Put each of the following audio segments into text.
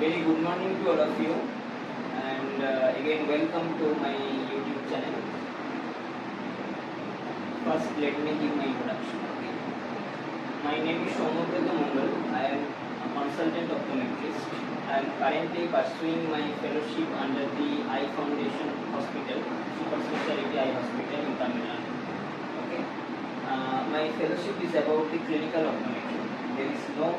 Very good morning to all of you, and again welcome to my YouTube channel. First, let me give my introduction. My name is Optometry. I am a consultant optometrist. I am currently pursuing my fellowship under the Eye Foundation Hospital, Super Specialty Eye Hospital in Tamil Nadu. Okay. My fellowship is about the clinical optometry. There is no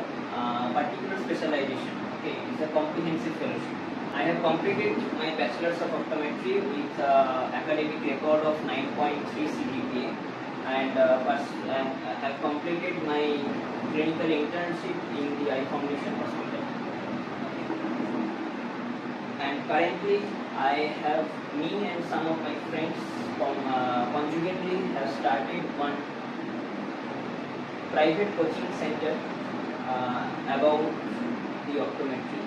particular specialization. Okay, it's a comprehensive fellowship. I have completed my bachelor's of optometry with academic record of 9.3 CGPA, and I have completed my clinical internship in the Eye Foundation Hospital. And currently, me and some of my friends conjointly have started one private coaching center about the optometry.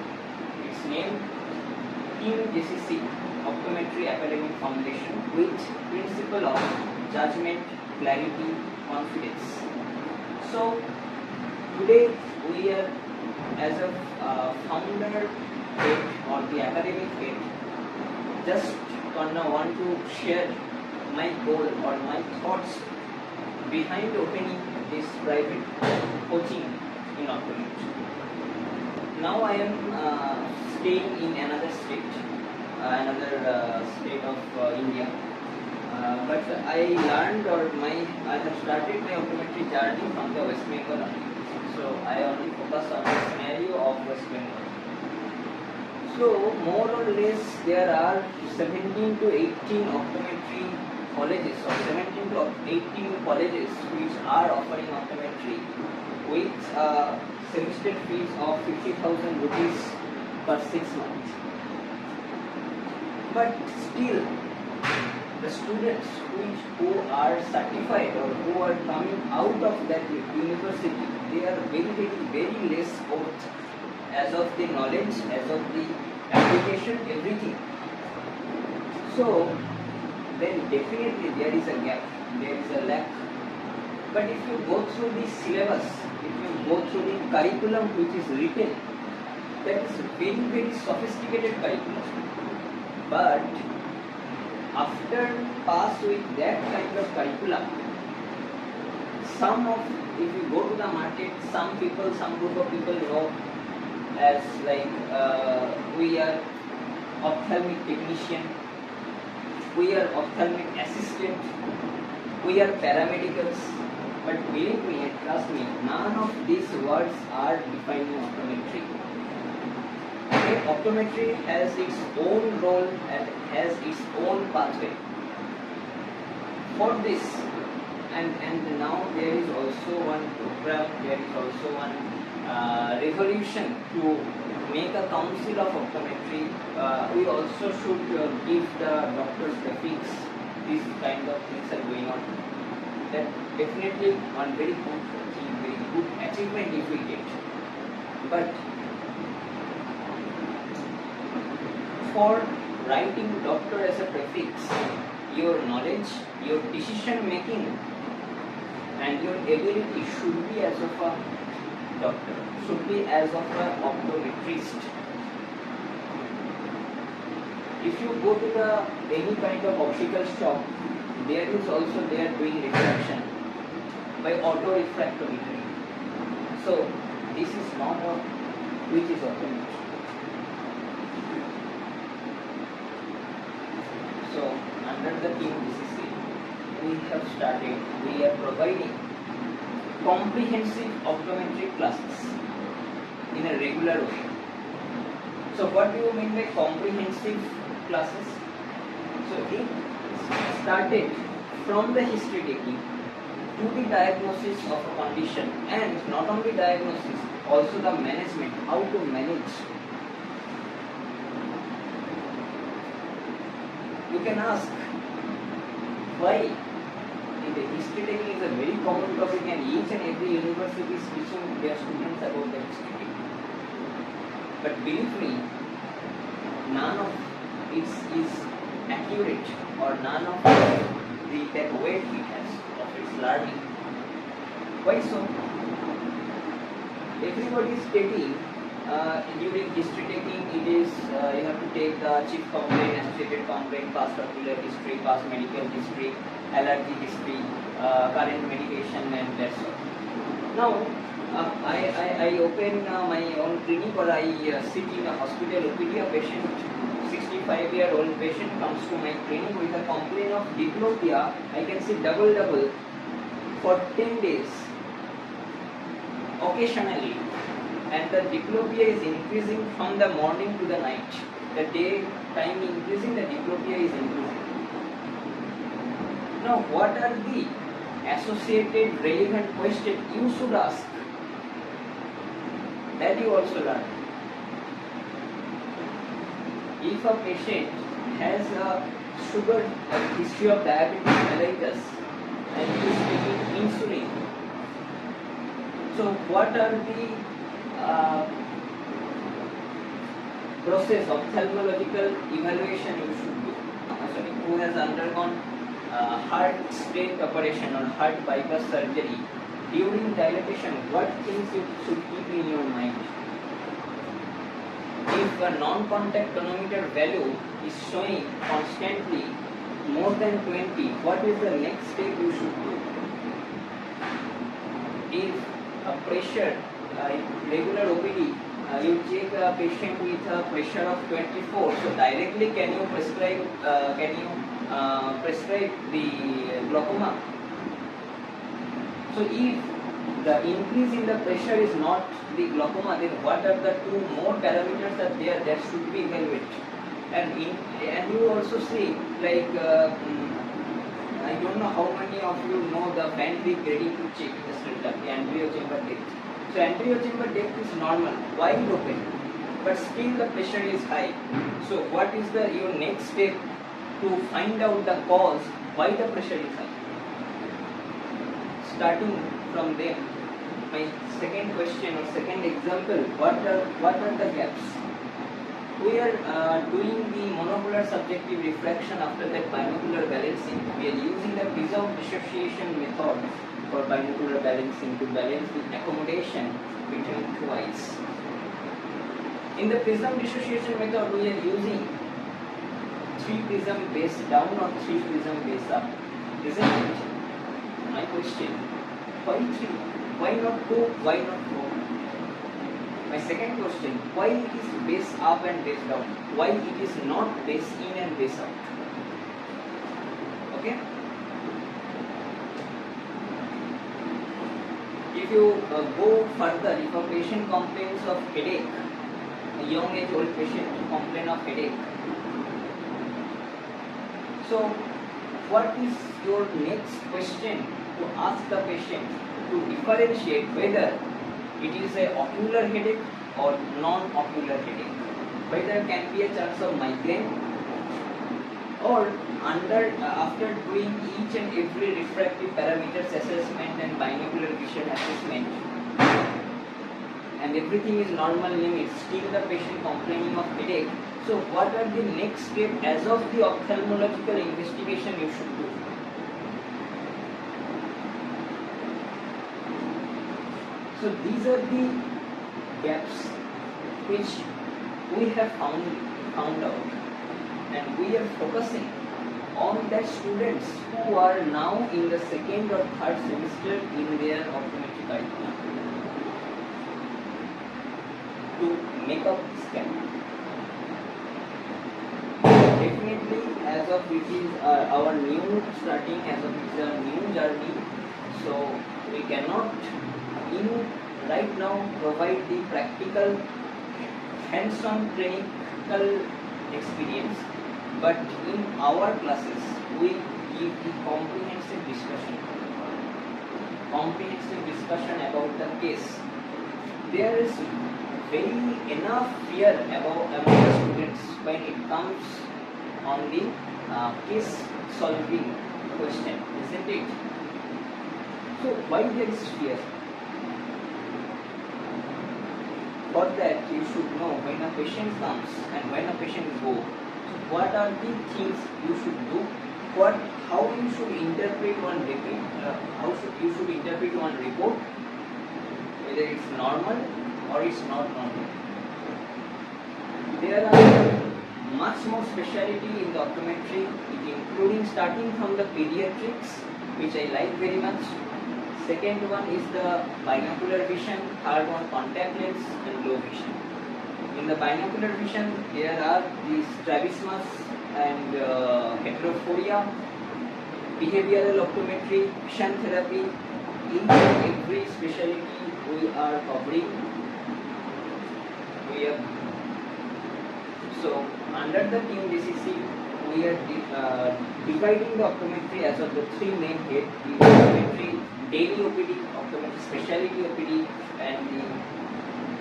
It's named Team JCC Optometry Academic Foundation with principle of judgment, clarity, confidence. So today we are, as a founder head or the academic head, just gonna want to share my goal or my thoughts behind opening this private coaching in optometry. Now I am staying in another state of India, but I learned I have started my optometry journey from the West Bengal only. So I only focus on the scenario of West Bengal. So more or less there are 17 to 18 optometry colleges or 17 to 18 colleges which are offering optometry with semester fees of 50,000 rupees per 6 months. But still, the students who are certified or who are coming out of that university, they are very less both as of the knowledge, as of the application, everything. So then definitely there is a gap, there is a lack. But if you go through the syllabus, if you go through the curriculum which is written, that is very sophisticated curriculum. But after pass with that kind of curriculum, if you go to the market, some group of people know as like we are ophthalmic technician, we are ophthalmic assistant, we are paramedicals. But believe me and trust me, none of these words are defining optometry. Okay, optometry has its own role and has its own pathway. For this, and now there is also one program, there is also one revolution to make a council of optometry. We also should give the doctors the fix. These kind of things are going on. That definitely one very good thing, very good achievement if we get. But for writing doctor as a prefix, your knowledge, your decision making and your ability should be as of a doctor, should be as of an optometrist. If you go to any kind of optical shop, there is also they are doing refraction by auto refractometry. So this is not which is optometry. So under the team JCC, we are providing comprehensive optometry classes in a regular way. So what do you mean by comprehensive classes? So it started from the history taking to the diagnosis of a condition, and not only diagnosis, also the management, how to manage. You can ask why in the history taking is a very common topic and each and every university is teaching their students about the history taking. But believe me, none of it is accurate or none of that weight it has of its learning. Why so? Everybody is taking during history taking, it is you have to take the chief complaint, associated complaint, past ocular history, past medical history, allergy history, current medication, and that's all. Now, I open my own clinic, or I sit in a hospital OPD. A patient, 65-year-old patient, comes to my clinic with a complaint of diplopia. I can see double for 10 days occasionally, and the diplopia is increasing from the morning to the night. The day time increasing, the diplopia is increasing. Now, what are the associated relevant questions you should ask? That you also learn. If a patient has a sugar, a history of diabetes mellitus, and he is taking insulin, so what are the process of ophthalmological evaluation you should do? Sorry, who has undergone heart stent operation or heart bypass surgery, during dilatation, what things you should keep in your mind? If a non-contact tonometer value is showing constantly more than 20, what is the next step you should do? If a pressure, regular OPD, you check a patient with a pressure of 24, so directly can you prescribe the glaucoma? So if the increase in the pressure is not the glaucoma, then what are the two more parameters that there should be evaluated? And you also see, like I don't know how many of you know the Van Dyck grading to check the sternum, the anterior chamber depth. So anterior chamber depth is normal, wide open, but still the pressure is high. So what is your next step to find out the cause why the pressure is high? Starting from there, my second question or second example, what are the gaps? We are doing the monocular subjective refraction, after that binocular balancing. We are using the prism dissociation method for binocular balancing to balance the accommodation between two eyes. In the prism dissociation method, we are using 3 prism base down or 3 prism base up, isn't it? My question, why 3? Why not 2? Why not 4? My second question, why it is base up and base down? Why it is not base in and base out? Okay? If you go further, if a patient complains of headache, a young age old patient complain of headache, so what is your next question to ask the patient to differentiate whether it is a ocular headache or non-ocular headache, whether can be a chance of migraine, or after doing each and every refractive parameters assessment and binocular vision assessment, and everything is normal limits, still the patient complaining of headache. So what are the next step as of the ophthalmological investigation you should do? So these are the gaps which we have found out, and we are focusing on the students who are now in the 2nd or 3rd semester in their optometry curriculum to make up this gap. Definitely, as of it is our new starting, as of it is a new journey, so we cannot right now provide the practical hands-on clinical experience, but in our classes we give the comprehensive discussion about the case. There is very enough fear among the students when it comes on the case solving question, isn't it? So why there is fear? For that, you should know when a patient comes and when a patient goes, what are the things you should do, how you should interpret one report, you should interpret one report, whether it's normal or it's not normal. There are much more specialty in the optometry, including starting from the pediatrics, which I like very much. Second one is the binocular vision, third one contact lens and low vision. In the binocular vision, there are the strabismus and heterophoria, behavioral optometry, vision therapy. Each and every specialty we are covering. So under the team JCC, we are dividing the optometry as of the three main heads: the optometry daily OPD, optometry specialty OPD, and the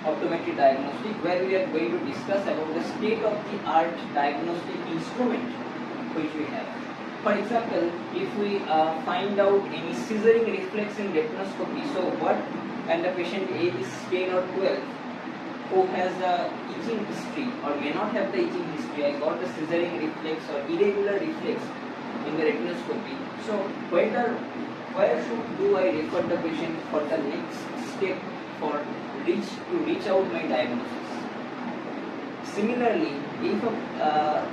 optometry diagnostic, where we are going to discuss about the state-of-the-art diagnostic instrument which we have. For example, if we find out any scissoring reflex in retinoscopy, so what, and the patient age is 10 or 12, who has a itching history or may not have the itching history, I got the scissoring reflex or irregular reflex in the retinoscopy. So where should I refer the patient for the next step for to reach out my diagnosis? Similarly, if a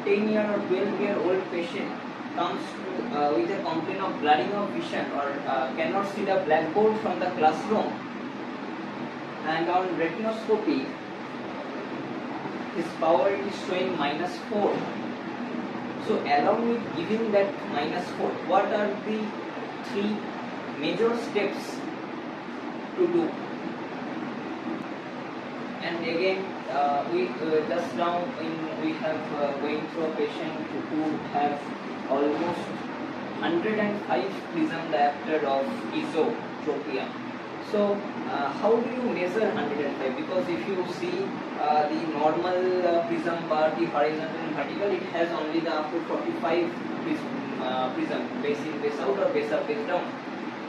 10-year or 12-year-old patient comes to, with a complaint of blurring of vision or cannot see the blackboard from the classroom, and on retinoscopy his power is showing -4. So along with giving that -4, what are the three major steps to do? And again, we just now we have going through a patient who have almost 105 prism diopter of esotropia. So how do you measure 105? Because if you see the normal prism bar, the horizontal and vertical, it has only the up to 45 prism, base in, base out, or base up, base down.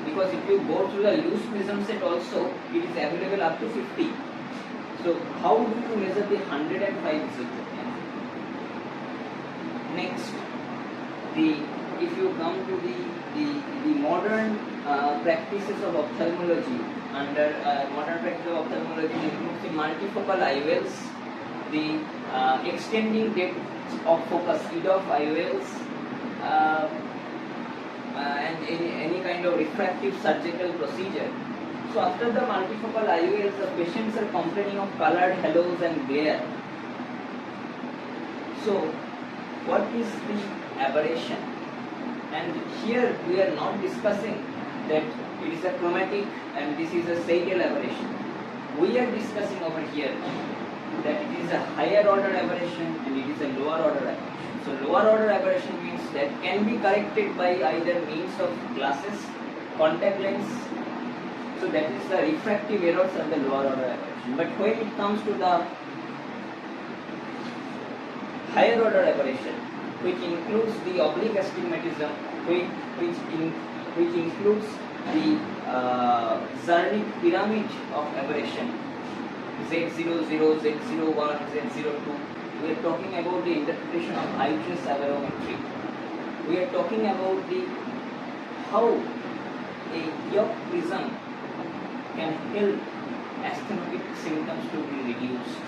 Because if you go through the loose prism set also, it is available up to 50. So how do you measure the 105 esotropia? Next, if you come to the modern practices of ophthalmology, under modern practice of ophthalmology includes the multifocal IOLs, the extending depth of focus, EDOF IOLs, and any kind of refractive surgical procedure. So after the multifocal IOLs, the patients are complaining of colored halos and glare. So what is the aberration? And here we are not discussing that it is a chromatic and this is a serial aberration. We are discussing over here that it is a higher order aberration and it is a lower order aberration. So lower order aberration means that can be corrected by either means of glasses, contact lens. So that is the refractive errors of the lower order aberration. But when it comes to the higher order aberration, which includes the oblique astigmatism, which includes the Zernich pyramid of aberration, Z00, Z01, Z02. We are talking about the interpretation of iris aberrometry. We are talking about how a Young prism can help astigmatic symptoms to be reduced.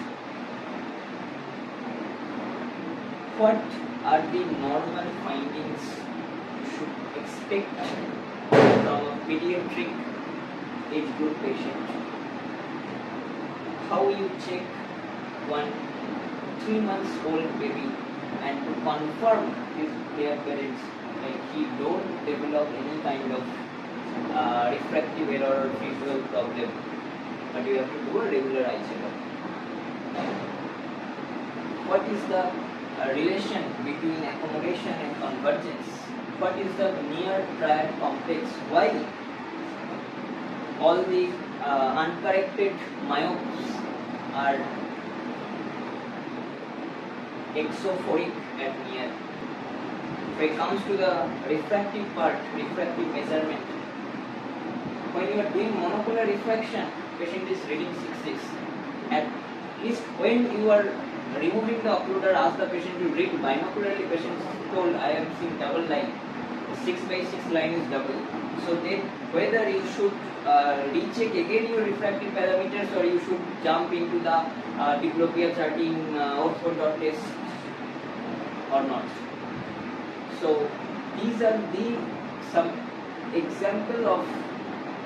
What are the normal findings you should expect from a pediatric age group patient? How you check one 3 months old baby and to confirm if their parents he don't develop any kind of refractive error or visual problem, but you have to do a regular eye checkup. What is the relation between accommodation and convergence? What is the near triad complex? Why all the uncorrected myopes are exophoric at near? When it comes to the refractive part, refractive measurement, when you are doing monocular refraction, patient is reading 6/6. At least when you are removing the occluder, ask the patient to read binocularly. Patient is told, I am seeing double line. 6/6 line is double. So then whether you should recheck again your refractive parameters or you should jump into the diplopia charting output.test or not. So these are the some example of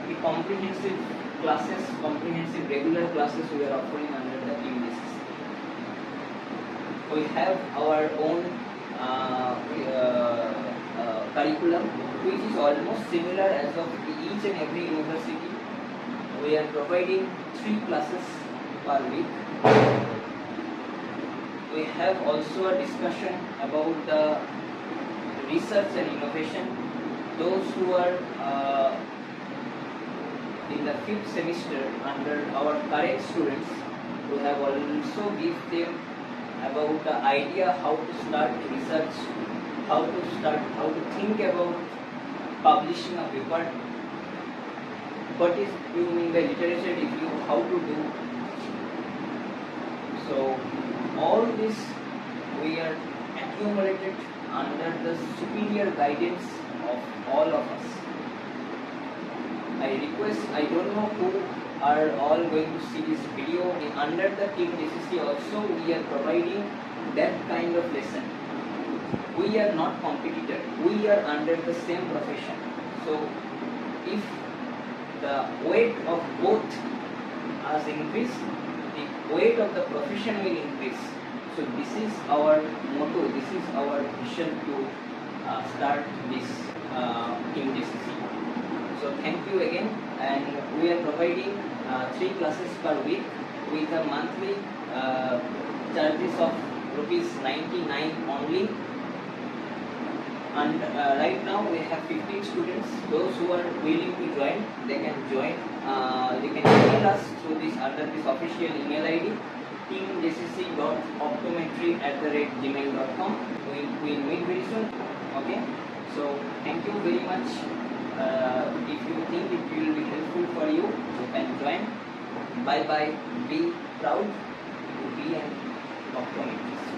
the comprehensive classes, comprehensive regular classes we are offering under the team JCC. We have our own curriculum which is almost similar as of each and every university. We are providing 3 classes per week. We have also a discussion about the research and innovation. Those who are in the 5th semester under our current students, we have also give them about the idea how to start research, how to think about publishing a paper, what is you mean by literature review, how to do. So all this we are accumulated under the superior guidance of all of us. I request, I don't know who are all going to see this video. Under the team JCC also we are providing that kind of lesson. We are not competitor, we are under the same profession. So if the weight of both has increased, the weight of the profession will increase. So this is our motto, this is our vision to start this team JCC. So thank you again, and we are providing 3 classes per week with a monthly charges of ₹99 only. And right now we have 15 students. Those who are willing to join, they can join. They can email us through this under this official email ID teamjcc.optometry@gmail.com. We will meet very soon. Okay. So thank you very much. If you think it will be helpful for you, you can join. Bye bye. Be proud to be an optometrist.